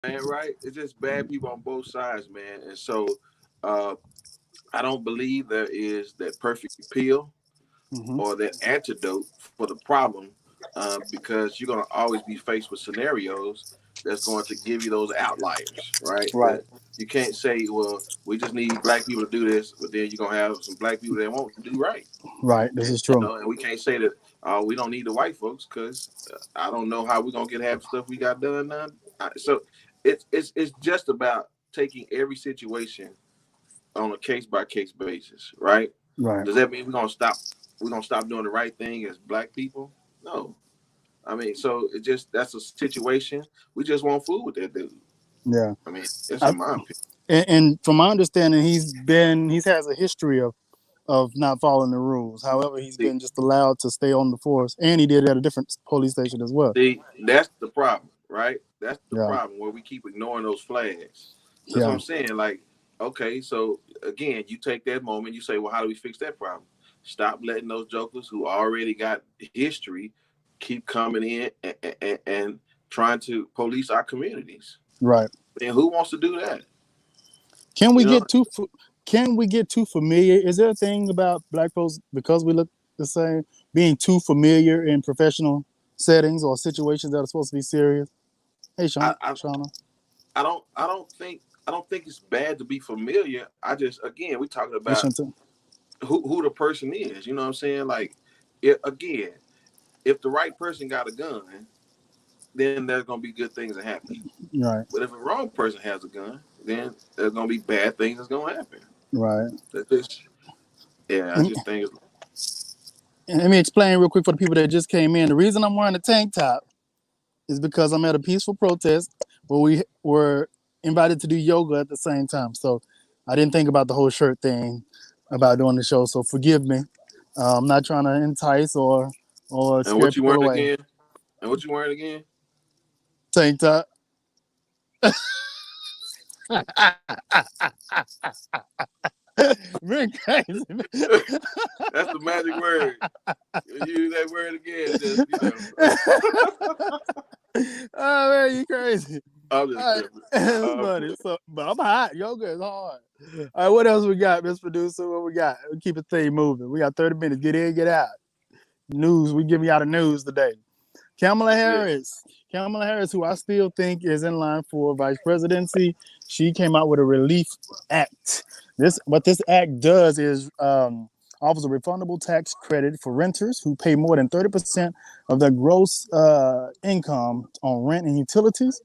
man, right? It's just bad people on both sides, man. And so uh, I don't believe there is that perfect pill Hmm. or that antidote for the problem, because you're going to always be faced with scenarios that's going to give you those outliers, right? Right, That you can't say, well, we just need black people to do this, but then you're going to have some black people that won't do right. right. This And, is true. and we can't say that we don't need the white folks because I don't know how we're going to get half the stuff we got done now. So it's just about taking every situation on a case by case basis, right? Right. Does that mean we're gonna stop doing the right thing as black people? No. I mean, so it just that's a situation. We just want food with that dude. Yeah. I mean, that's I, in my opinion. and from my understanding, he has a history of not following the rules. However, he's See, been just allowed to stay on the force, and he did it at a different police station as well. see, that's the problem, right? That's the Yeah. problem where we keep ignoring those flags. That's what Yeah. I'm saying. Like, okay, so again, you take that moment, you say, well, how do we fix that problem? Stop letting those jokers who already got history keep coming in and trying to police our communities. Right. And who wants to do that? Can we You know, get too can we get too familiar? Is there a thing about black folks because we look the same being too familiar in professional settings or situations that are supposed to be serious? Hey, I, Sean, I Shauna, I don't think it's bad to be familiar. I just again we talking hey, about Shanta. who the person is. You know what I'm saying? Like, again, if the right person got a gun, then there's gonna be good things that happen. Right, But if the wrong person has a gun, then there's gonna be bad things that's gonna happen. right. That just yeah, I And, just think it's and let me explain real quick for the people that just came in. The reason I'm wearing a tank top is because I'm at a peaceful protest where we were invited to do yoga at the same time. So I didn't think about the whole shirt thing about doing the show. So forgive me. I'm not trying to entice or and scare what you people wearing away. again? And what you wearing again? Tank top. Very crazy. That's the magic word. You use that word again, just Oh man, you crazy. I'm just All right. tripping. It's funny. So, but I'm hot. Yoga is hard. All right, what else we got, Miss Producer? What we got? We keep the thing moving. We got 30 minutes. Get in, get out. News. We giving y'all the news today. Kamala Yeah. Harris. Kamala Harris, who I still think is in line for vice presidency, she came out with a relief act. What this act does is offers a refundable tax credit for renters who pay more than 30% of their gross income on rent and utilities.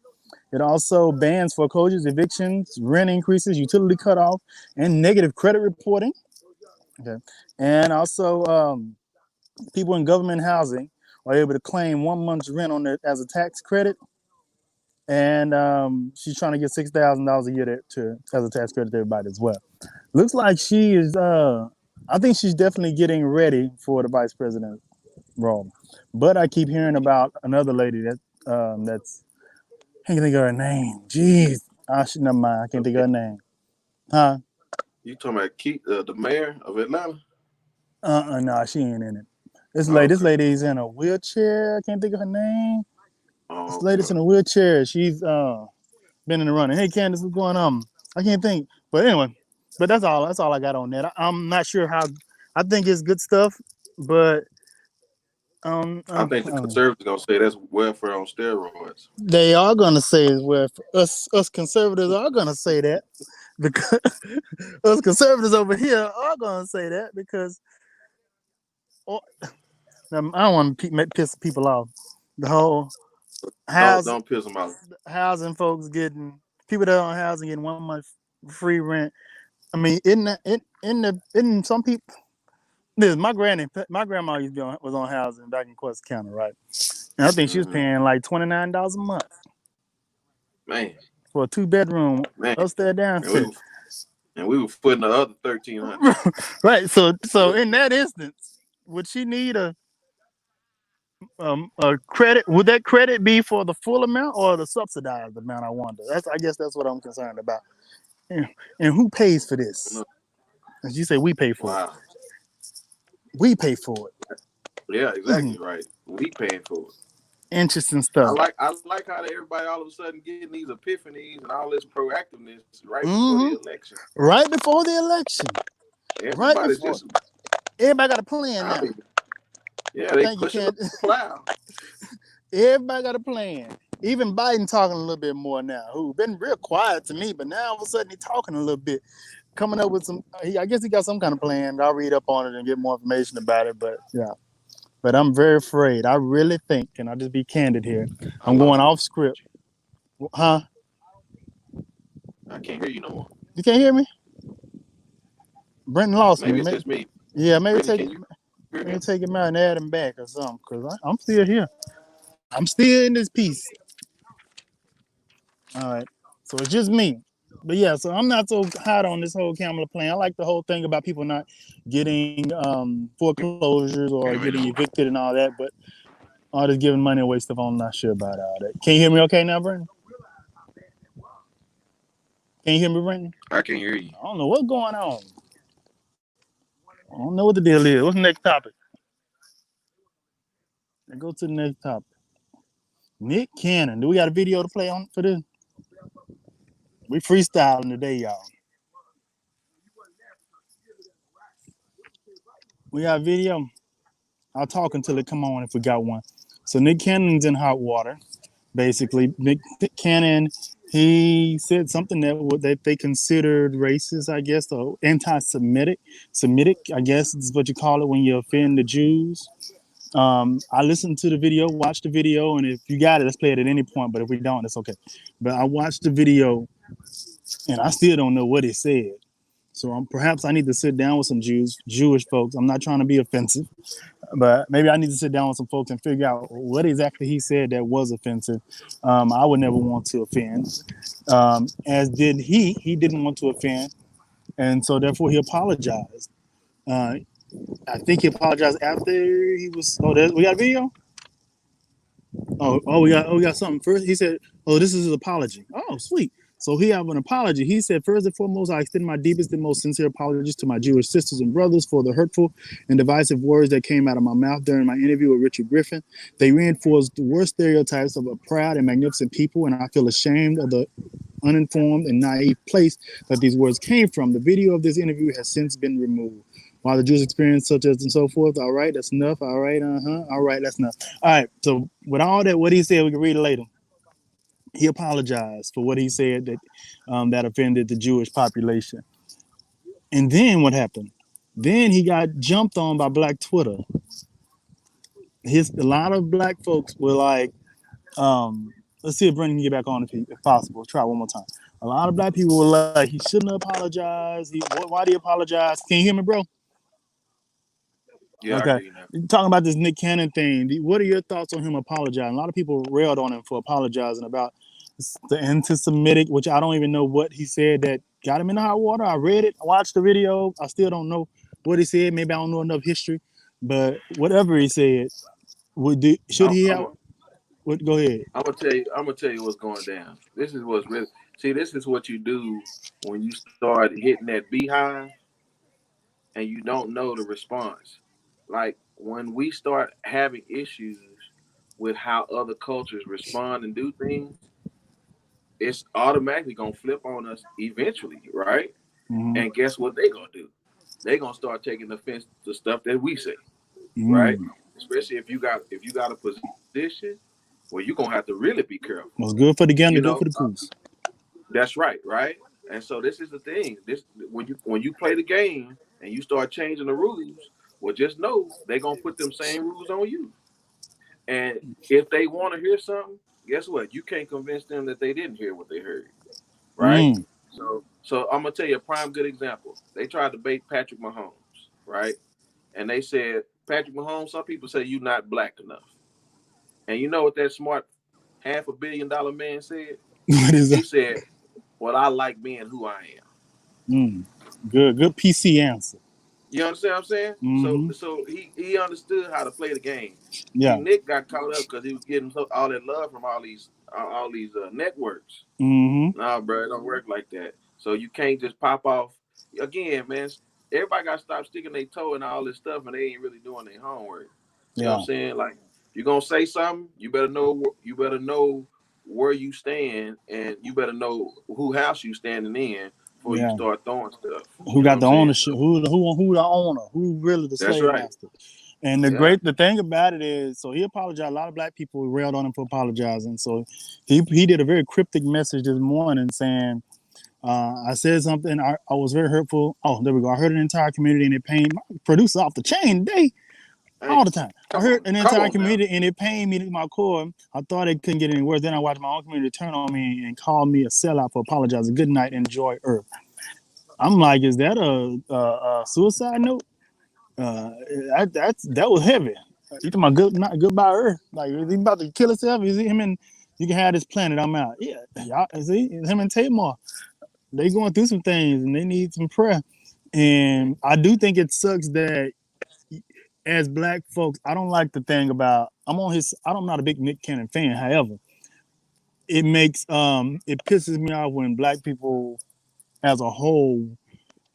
It also bans foreclosures, evictions, rent increases, utility cutoff, and negative credit reporting. Okay. And also, people in government housing are able to claim 1 month's rent on it as a tax credit. And she's trying to get $6,000 a year as a tax credit to everybody as well. Looks like she is. I think she's definitely getting ready for the vice president role. But I keep hearing about another lady that's I can't think of her name. Jeez, never mind. I can't think of her name. Huh? You talking about Keith, the mayor of Atlanta? No, she ain't in it. This Okay. lady's in a wheelchair. I can't think of her name. This Oh, lady's okay. in a wheelchair. She's been in the running. Hey, Candace, what's going on? I can't think. But anyway, but that's all. That's all I got on that. I'm not sure how. I think it's good stuff, but I think the conservatives gonna say that's welfare on steroids. they are gonna say well, us conservatives are gonna say that because us conservatives over here are gonna say that because oh, I don't want to piss people off. The whole Don't house don't piss them off. housing folks getting people that are on housing getting 1 month free rent. I mean, in some people. This my grandma used to was on housing back in Quest County, right? And I think she was Hmm. paying like $29 a month Man, for a 2 bedroom man, upstairs and we downstairs. were, and we were footing the other 1,300. Right. So in that instance, would she need a credit? Would that credit be for the full amount or the subsidized amount? I wonder. I guess that's what I'm concerned about. And, and who pays for this? As you say, we pay for it. Wow. We pay for Yeah, it. exactly right. We paying for it. Interesting stuff. I like how everybody all of a sudden getting these epiphanies and all this proactiveness right before the Mm-hmm. election. Right before the election. Right Everybody's before. just, Everybody got a plan I now. mean, yeah, they Thank you, pushing Ken. the plow. Everybody got a plan. Even Biden talking a little bit more now. Who been real quiet to me, but now all of a sudden he talking a little bit, coming up with some. I guess he got some kind of plan. I'll read up on it and get more information about it. But yeah, but I'm very afraid. I really think, and I'll just be candid here. I I'm lost going you. off script. Huh? I can't hear you no more. You can't hear me? Brenton lost me. Maybe it's just me. Yeah, Brittany, can you hear me? maybe take him out and add him back or something. Cause I'm still here. I'm still in this piece. All right. So it's just me. But yeah, so I'm not so hot on this whole Kamala plan. I like the whole thing about people not getting foreclosures or getting evicted and all that, but all this giving money away stuff, I'm not sure about all that. Can you hear me okay now, Brenton? Can you hear me, Brenton? I can't hear you. I don't know what's going on. I don't know what the deal is. What's the next topic? Let's go to the next topic. Nick Cannon. Do we got a video to play on for this? We freestyling today, y'all. We got video. I'll talk until it come on if we got one. So Nick Cannon's in hot water. Basically, Nick Cannon, he said something that they considered racist, I guess, or anti-Semitic. Semitic, I guess is what you call it when you offend the Jews. I listened to the video, watched the video, and if you got it, let's play it at any point. But if we don't, it's okay. But I watched the video, and I still don't know what he said. So perhaps I need to sit down with some Jewish folks. I'm not trying to be offensive, but maybe I need to sit down with some folks and figure out what exactly he said that was offensive. I would never want to offend, as did he. He didn't want to offend, and so therefore he apologized. Uh, I think he apologized after he was. Oh, we got a video. We got something first. He said, "Oh, this is his apology." Oh, sweet. So he have an apology. He said, first and foremost, I extend my deepest and most sincere apologies to my Jewish sisters and brothers for the hurtful and divisive words that came out of my mouth during my interview with Richard Griffin. They reinforced the worst stereotypes of a proud and magnificent people, and I feel ashamed of the uninformed and naive place that these words came from. The video of this interview has since been removed. While the Jewish experience, such as and so forth, all right, that's enough. All right, all right, that's enough. All right, so with all that, what he said, we can read it later. He apologized for what he said that offended the Jewish population. And then what happened? Then he got jumped on by Black Twitter. A lot of Black folks were like, let's see if Brendan can get back on if possible. Try one more time. A lot of Black people were like, he shouldn't apologize. Why did he apologize? Can you hear me, bro? Yeah, I Okay. hear you now. Talking about this Nick Cannon thing, what are your thoughts on him apologizing? A lot of people railed on him for apologizing about the anti-Semitic, which I don't even know what he said that got him in the hot water. I read it, I watched the video. I still don't know what he said. Maybe I don't know enough history, but whatever he said, should I'm, he I'm, have? Go ahead. I'm gonna tell you. I'm gonna tell you what's going down. This is what's really. See, this is what you do when you start hitting that beehive and you don't know the response. Like when we start having issues with how other cultures respond and do things, it's automatically gonna flip on us eventually, right? Mm-hmm. And guess what they gonna do? They gonna start taking offense to stuff that we say, right? Mm. Especially if you got a position where you're gonna have to really be careful. What's good for the You gander, know, good for the goose. that's right, right? And so this is the thing. This when you play the game and you start changing the rules, well, just know they're gonna put them same rules on you. And if they want to hear something, guess what? You can't convince them that they didn't hear what they heard, right? Mm. So I'm gonna tell you a prime good example. They tried to bait Patrick Mahomes, right? And they said, Patrick Mahomes, some people say you're not black enough. And you know what that smart $500 million man said? What is He that? said, well, I like being who I am. Mm. Good PC answer. You understand what I'm saying? So Mm-hmm. so he understood how to play the game. See, Yeah. Nick got caught up because he was getting all that love from all these networks. Mm-hmm. Nah, bro, it don't work like that. So you can't just pop off. Again, man, everybody got to stop sticking their toe in all this stuff and they ain't really doing their homework. You know what Yeah. I'm saying? Like you're gonna say something, you better know where you stand, and you better know who house you standing in before you Yeah. start throwing stuff. Who You know what got I'm the saying? ownership? Who the owner? Who really the That's slave right. master? And Yeah. the thing about it is, so he apologized. A lot of black people railed on him for apologizing. So he did a very cryptic message this morning saying, I said something. I was very hurtful. Oh, there we go. I heard an entire community and it pained my producer off the chain today Hey, all the time. I heard an come entire on now. community and it pained me to my core. I thought it couldn't get any worse. Then I watched my own community turn on me and call me a sellout for apologizing. Good night, enjoy Earth. I'm like, is that a suicide note? That was heavy. You talking about good, not goodbye Earth? Like, is he about to kill himself? Is he him and you can have this planet? I'm out. Yeah, y'all see him and Tamar. They going through some things and they need some prayer. And I do think it sucks that as black folks, I don't like the thing about I'm on his. I'm not a big Nick Cannon fan. However, it pisses me off when black people as a whole,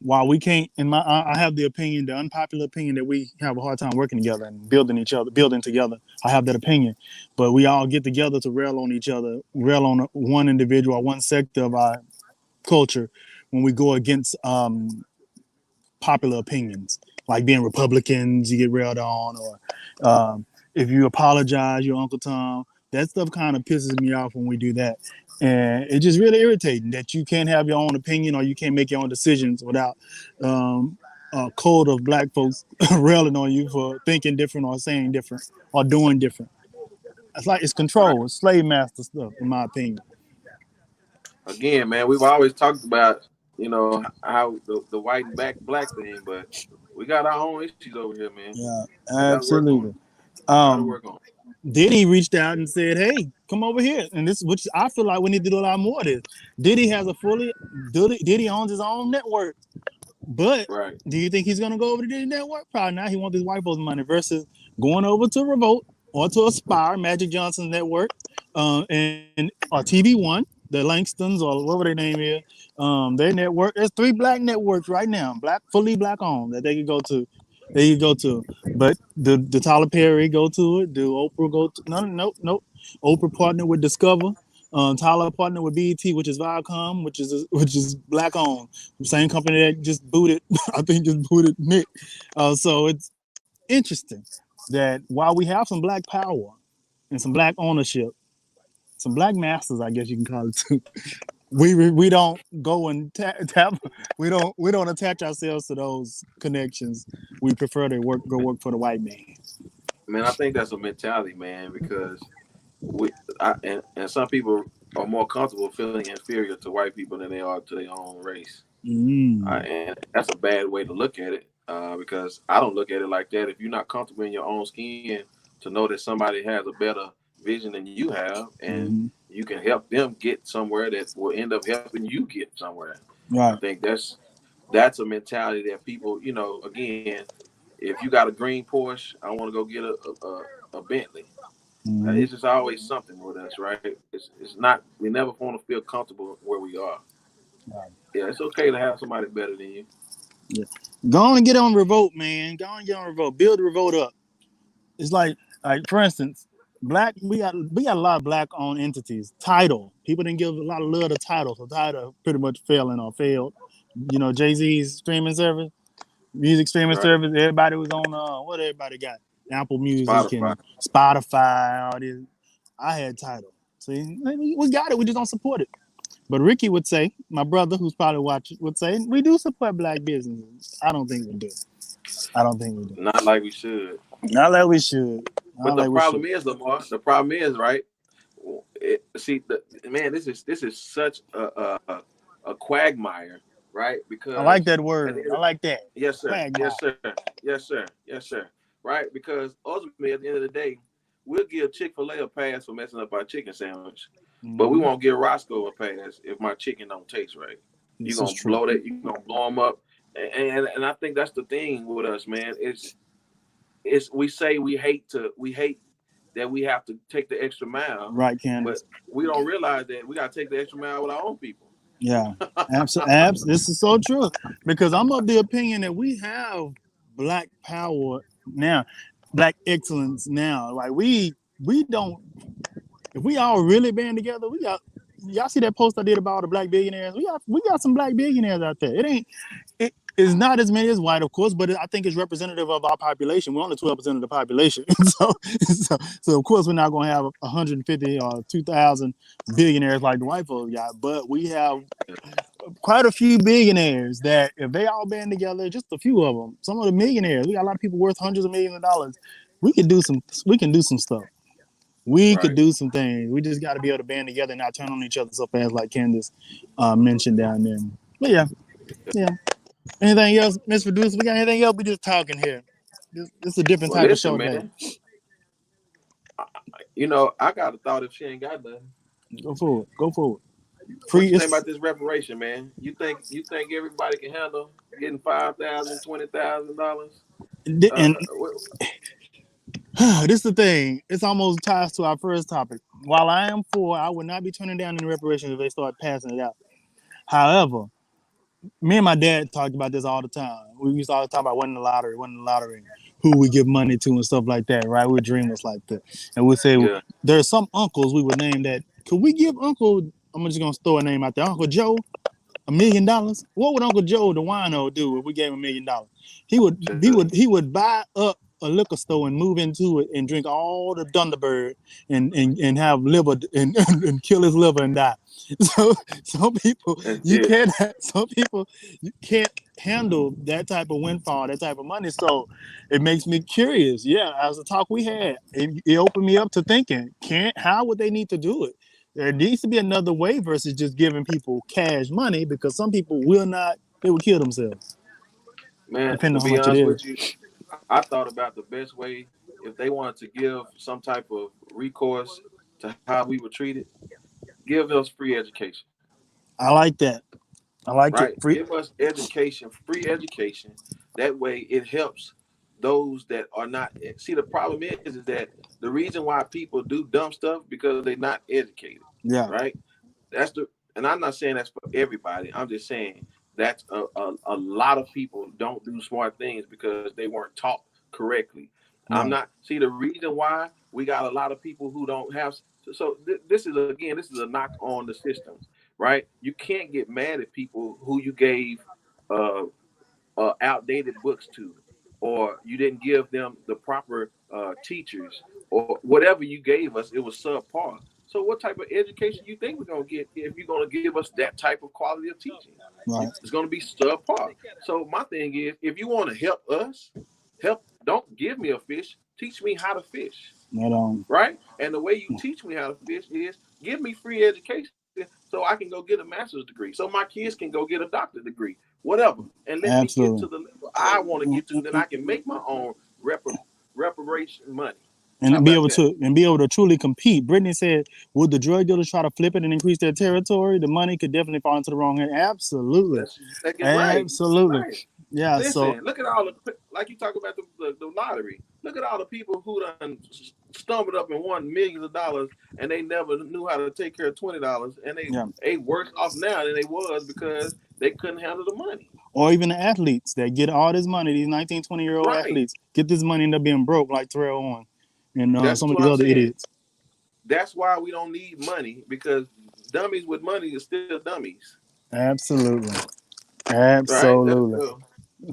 while we can't, I have the opinion, the unpopular opinion that we have a hard time working together and building together. I have that opinion, but we all get together to rail on each other, rail on one individual or one sector of our culture when we go against popular opinions, like being Republicans, you get railed on, or if you apologize, your Uncle Tom. That stuff kind of pisses me off when we do that, and it's just really irritating that you can't have your own opinion or you can't make your own decisions without a code of black folks railing on you for thinking different or saying different or doing different. It's like it's Right. control, it's slave master stuff, in my opinion. Again, man, we've always talked about, how the white and black thing, but we got our own issues over here, man. Yeah, We got to work on it. absolutely. Got to Um, work on it. Diddy reached out and said, "Hey, come over here." And this, which I feel like we need to do a lot more of this. Diddy has a fully Diddy owns his own network, but Right. do you think he's gonna go over to Diddy network? Probably not. He wants his white folks' money versus going over to Revolt or to Aspire, Magic Johnson's network, and or TV One, the Langstons or whatever their name is. Their network. There's 3 black networks right now, fully black owned that they could go to. They could go to, but the Tyler Perry go to it. Do Oprah go to? No, no, no. Oprah partnered with Discover. Tyler partnered with BET, which is Viacom, which is black owned. Same company that just booted, I think, just booted Nick. So it's interesting that while we have some black power and some black ownership, some black masters, I guess you can call it too, we don't go and tap we don't attach ourselves to those connections. We prefer to go work for the white man. Man, I think that's a mentality, man, because and some people are more comfortable feeling inferior to white people than they are to their own race. Mm. And that's a bad way to look at it, because I don't look at it like that. If you're not comfortable in your own skin, to know that somebody has a better vision than you have, and Mm-hmm. you can help them get somewhere that will end up helping you get somewhere. I Right. think that's a mentality that people, again, if you got a green Porsche, I want to go get a Bentley. Mm-hmm. It's just always something with us, right? It's not, we never want to feel comfortable where we are. Right. Yeah, it's okay to have somebody better than you. Yeah. Go on and get on Revolt, man. Go on and get on Revolt. Build Revolt up. It's like for instance, we got a lot of black owned entities. Title. People didn't give a lot of love to Title, so Title pretty much failing or failed. Jay-Z's streaming service, music streaming Right. service. Everybody was on what everybody got. Apple Music Spotify. and Spotify, all this. I had Title. See, we got it. We just don't support it. But Ricky would say, my brother, who's probably watching, would say, we do support black businesses. I don't think we do. I don't think we do. Not like we should. Not like we should. But Not the like we problem should. is, Lamar. The problem is, right? Man, this is such a quagmire, right? I like Because that at the word. end I of, like that. yes, sir, Quagmire. yes, sir, yes, sir, yes, sir, right? Because ultimately, at the end of the day, we'll give Chick-fil-A a pass for messing up our chicken sandwich, but we Mm-hmm. won't give Roscoe a pass if my chicken don't taste right. You're This is gonna true. blow that. You're gonna blow them up, and I think that's the thing with us, man. It's we say we hate that we have to take the extra mile, Right, but Candace. we don't realize that we got to take the extra mile with our own people. Yeah. This is so true. Because I'm of the opinion that we have black power now. black excellence now. Like we don't. If we all really band together, we got. Y'all see that post I did about all the black billionaires? We got some black billionaires out there. It ain't. It is not as many as white, of course, but I think it's representative of our population. We're only 12% of the population, so of course we're not going to have 150 or 2,000 billionaires like the white folks got, but we have quite a few billionaires that if they all band together, just a few of them, some of the millionaires, we got a lot of people worth hundreds of millions of dollars. We can do some. We can do some stuff. We could Right. do some things. We just got to be able to band together and not turn on each other so fast, like Candace mentioned down there. But yeah, yeah. Anything else, Miss Producer? We got anything else? We just talking here. This is a different Well, type of listen, show today. man. I got a thought if she ain't got nothing. Go forward. Go forward. What Free you think is about this reparation, man? You think everybody can handle getting $5,000, $20,000? and What, this is the thing. It's almost ties to our first topic. While I am for, I would not be turning down any reparations if they start passing it out. However, me and my dad talked about this all the time. We used to always talk about winning the lottery, who we give money to and stuff like that, right? We're dreamers like that. And we'd say yeah, there's some uncles we would name that. Could we give Uncle, I'm just gonna throw a name out there, Uncle Joe $1 million? What would Uncle Joe the wino do if we gave him $1 million? He would he to, would he would buy up a liquor store and move into it and drink all the Thunderbird and have liver and kill his liver and die. So some people you yeah, can't some people you can't handle that type of windfall, that type of money. So it makes me curious. Yeah, as the talk we had, it opened me up to thinking, how would they need to do it? There needs to be another way versus just giving people cash money because some people will not, they will kill themselves, man. depending To on how be much it honest is. with you, I thought about the best way if they wanted to give some type of recourse to how we were treated. Give us free education, I like that. I like it. right? Free. Give us education, free education. That way, it helps those that are not. See, the problem is that the reason why people do dumb stuff because they're not educated, Yeah. right? That's the, and I'm not saying that's for everybody. I'm just saying that's a lot of people don't do smart things because they weren't taught correctly. I'm Right. not, see, the reason why we got a lot of people who don't have, this is, again, this is a knock on the systems, right? You can't get mad at people who you gave uh, outdated books to, or you didn't give them the proper teachers, or whatever you gave us, it was subpar. So, what type of education you think we're gonna get if you're gonna give us that type of quality of teaching? Right. It's gonna be subpar. So, my thing is, if you want to help us, help. Don't give me a fish. Teach me how to fish, Right on. right? And the way you teach me how to fish is give me free education so I can go get a master's degree, so my kids can go get a doctorate degree, whatever, and let me get to Absolutely. the level I want to get to, then I can make my own reparation money. How And be about able that? to truly compete. Brittany said, would the drug dealers try to flip it and increase their territory? The money could definitely fall into the wrong hand. Absolutely. That's second, right, Absolutely. right. Yeah. So Listen, look at all the, like you talk about the lottery. Look at all the people who done stumbled up and won millions of dollars, and they never knew how to take care of $20, and yeah. they worse off now than they was because they couldn't handle the money. Or even the athletes that get all this money, these 19, 20-year-old Right. athletes, get this money and end up being broke like Terrell Owens and That's some of what these I'm other saying. idiots. That's why we don't need money, because dummies with money are still dummies. Absolutely. Right? That's Absolutely.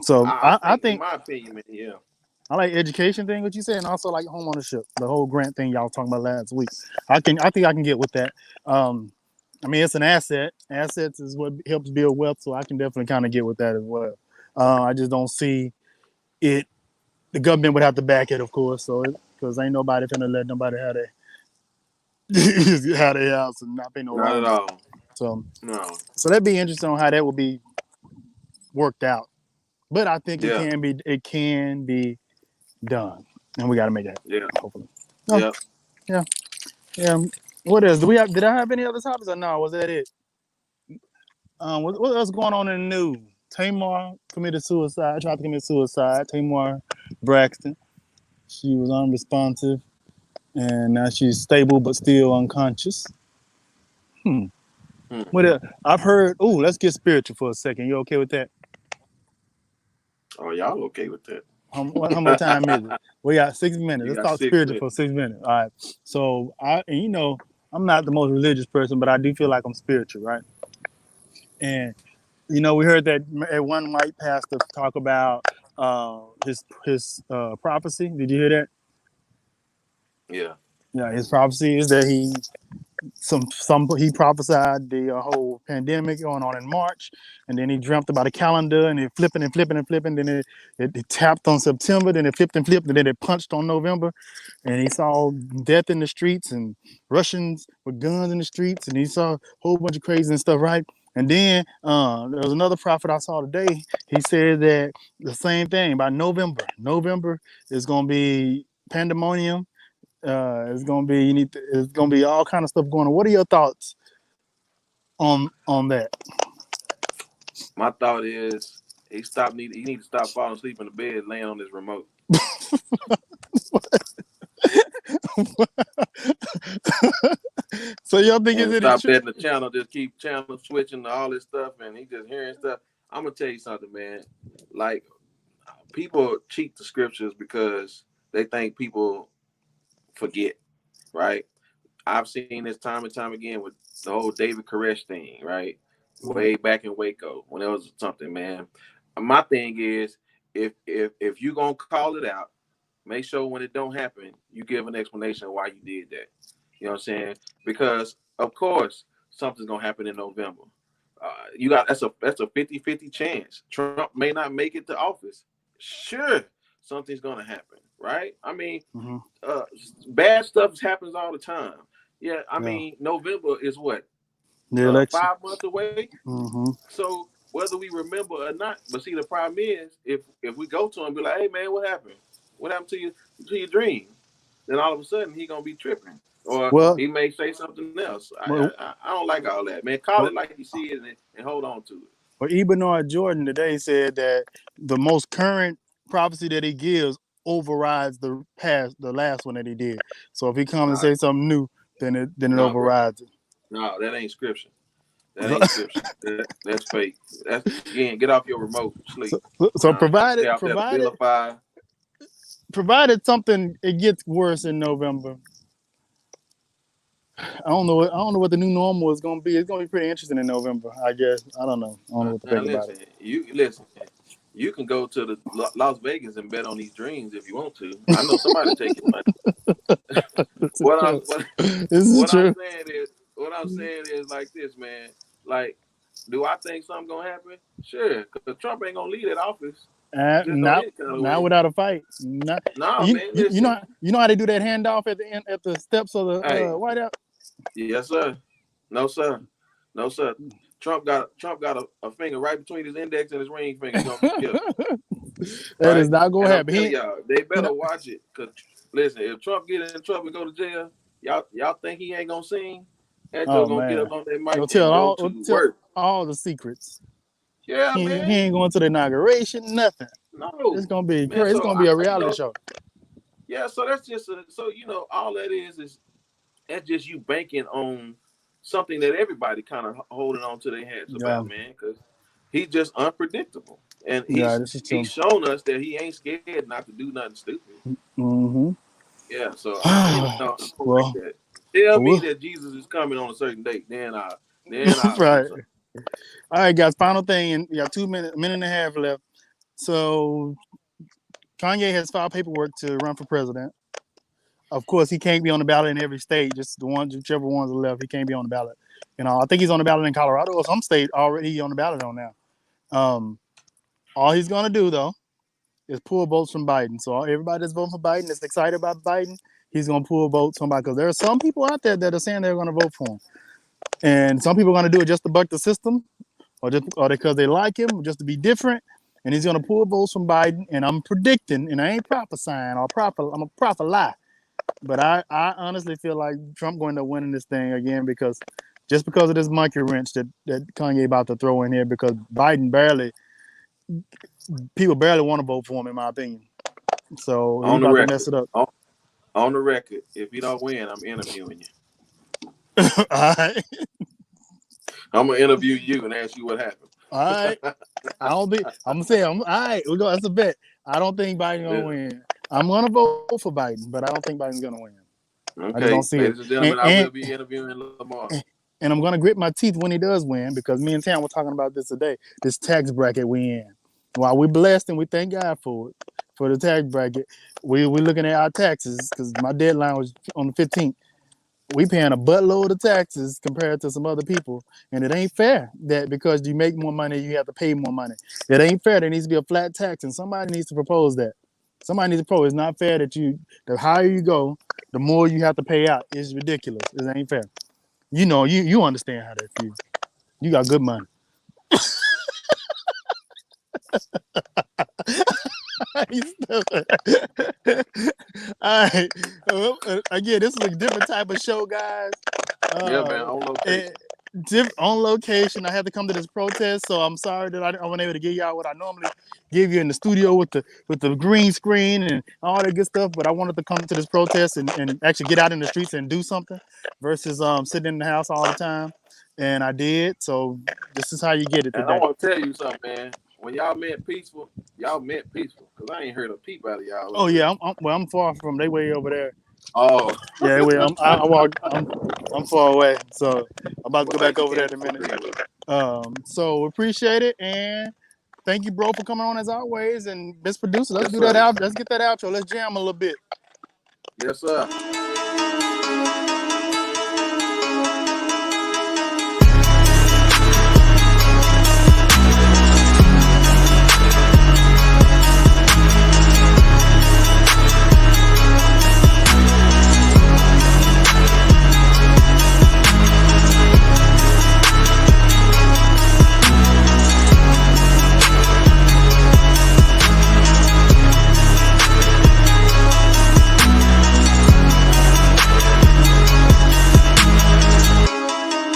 So I I think, in think my opinion, man, yeah. I like education thing, what you said, and also like homeownership, the whole grant thing y'all was talking about last week. I think I can get with that. I mean, it's an asset. Assets is what helps build wealth, so I can definitely kind of get with that as well. I just don't see it. The government would have to back it, of course, so because ain't nobody finna let nobody have have their house and not pay no Not at loans. all. So, No. so that'd be interesting on how that would be worked out. But I think Yeah. it can be done, and we got to make that Yeah. hopefully. No, Yeah. yeah, yeah. What else? Do we have? Did I have any other topics or no? Was that it? What else going on in the news? Tamar committed suicide. Tried to commit suicide. Tamar Braxton. She was unresponsive, and now she's stable but still unconscious. Hmm. What else? Mm-hmm. I've heard. Let's get spiritual for a second. You okay with that? Oh, y'all okay with that? How much time is it? We got 6 minutes. You Let's got talk 6 spiritual for minutes. 6 minutes. All right. So I'm not the most religious person, but I do feel like I'm spiritual, right? And we heard that one white pastor talk about his prophecy. Did you hear that? Yeah. Yeah, his prophecy is that he prophesied the whole pandemic going on in March, and then he dreamt about a calendar, and it flipping and flipping and flipping. Then it tapped on September, then it flipped and flipped, and then it punched on November, and he saw death in the streets and Russians with guns in the streets, and he saw a whole bunch of crazy and stuff, right? And then there was another prophet I saw today. He said that the same thing by November. November is going to be pandemonium. It's gonna be it's gonna be all kind of stuff going on. What are your thoughts on that? My thought is he need to stop falling asleep in the bed, laying on his remote. So y'all think is And it stop true? letting the channel just keep channel switching to all this stuff, and he just hearing stuff. I'm gonna tell you something, man. Like, people cheat the scriptures because they think people forget, right? I've seen this time and time again with the whole David Koresh thing, right? Way back in Waco when there was something, man. My thing is, if you gonna call it out, make sure when it don't happen, you give an explanation why you did that. You know what I'm saying? Because of course something's gonna happen in November. You got that's a 50-50 chance. Trump may not make it to office. Sure, something's gonna happen, right? I mean, Mm-hmm. bad stuff happens all the time. Yeah, I Yeah, mean, November is what, the election. 5 months away. Mm-hmm. So whether we remember or not, but see, the problem is if we go to him and be like, "Hey man, what happened? What happened to your dream?" Then all of a sudden he gonna be tripping, or Well, he may say something else. well, I don't like all that, man. Call well, it like you see it and hold on to it. Bernard Jordan today said that the most current prophecy that he gives overrides the last one that he did. So if he comes and Nah, say something new, then it no, bro. overrides it. No, that ain't scripture. That So, ain't scripture. That's fake. That's again. Get off your remote. Sleep. so Stay off that Abilify. provided something it gets worse in November. I don't know what the new normal is going to be. It's going to be pretty interesting in November, I guess. I don't know. I don't know what to Now think about it. listen. You listen. You can go to the Las Vegas and bet on these dreams if you want to. I know somebody take your money. This is What I'm true. This is what I'm true. saying is like this, man. Like, do I think something gonna happen? Sure, because Trump ain't gonna leave that office just on Not any kind of not way. without a fight. Not, Nah, man. you Listen. know how they do that handoff at the end at the steps of the Hey, White House. yes, sir. No, sir. No, sir. Trump got a finger right between his index and his ring finger. He gonna be killed, That is right? not gonna And I'm happen. telling y'all, they He better not, watch it. Cause listen, if Trump get in trouble and go to jail, y'all think he ain't gonna sing? That Joe oh gonna get man, up on that he'll mic and go to tell work. all the secrets. Yeah, He man. ain't going to the inauguration. Nothing. It's No, gonna be man. great. It's So gonna be I, a you reality know, show. yeah. So that's just all that is that's just you banking on something that everybody kind of holding on to their heads Yeah, about, man, because he's just unpredictable, and yeah, he's this is true. he's shown us that he ain't scared not to do nothing stupid. Mm-hmm. Yeah. So I don't like Well, that. Tell me well, that Jesus is coming on a certain date, then I'll do right. something. All right, guys. Final thing, and we got 2 minutes, minute and a half left. So Kanye has filed paperwork to run for president. Of course, he can't be on the ballot in every state. Just the ones, whichever ones are left, he can't be on the ballot. I think he's on the ballot in Colorado or some state already on the ballot on now. All he's gonna do though is pull votes from Biden. So everybody that's voting for Biden, that's excited about Biden, he's gonna pull votes from Biden because there are some people out there that are saying they're gonna vote for him, and some people are gonna do it just to buck the system, or because they like him, just to be different. And he's gonna pull votes from Biden. And I'm predicting, and I ain't prophesying or I'm a prophet lie. But I honestly feel like Trump going to win this thing again because of this monkey wrench that Kanye about to throw in here because people barely want to vote for him in my opinion. So he On the about to mess record, it up. on the record, if you don't win, I'm interviewing you. All right, I'm gonna interview you and ask you what happened. all right. I'm gonna say all right. We go. That's a bet. I don't think Biden's gonna win. I'm gonna vote for Biden, but I don't think Biden's gonna win. I just don't Okay, see it. ladies and gentlemen, I will be interviewing Lamar. And I'm gonna grit my teeth when he does win, because me and Tam were talking about this today. This tax bracket we in. While we're blessed and we thank God for it, for the tax bracket, we're looking at our taxes, because my deadline was on the 15th. We paying a buttload of taxes compared to some other people, and it ain't fair that because you make more money, you have to pay more money. It ain't fair. There needs to be a flat tax, and somebody needs to propose that. Somebody needs to propose. It's not fair that the higher you go, the more you have to pay out. It's ridiculous. It ain't fair. You know, you understand how that feels. You got good money. All right. Again, this is a different type of show, guys. Yeah, man, on location. On location. I had to come to this protest, so I'm sorry that I wasn't able to give y'all what I normally give you in the studio with the green screen and all that good stuff. But I wanted to come to this protest and actually get out in the streets and do something versus sitting in the house all the time. And I did. So this is how you get it And I today. want to tell you something, man. When y'all meant peaceful, y'all meant peaceful. Because I ain't heard a peep out of y'all. Oh yeah, I'm far from. They way over there. Oh. Yeah, way. I'm far away, so I'm about to go back over there in a minute. So appreciate it, and thank you, bro, for coming on as always. And best producer, let's do that out. Let's get that outro. Let's jam a little bit. Yes, sir.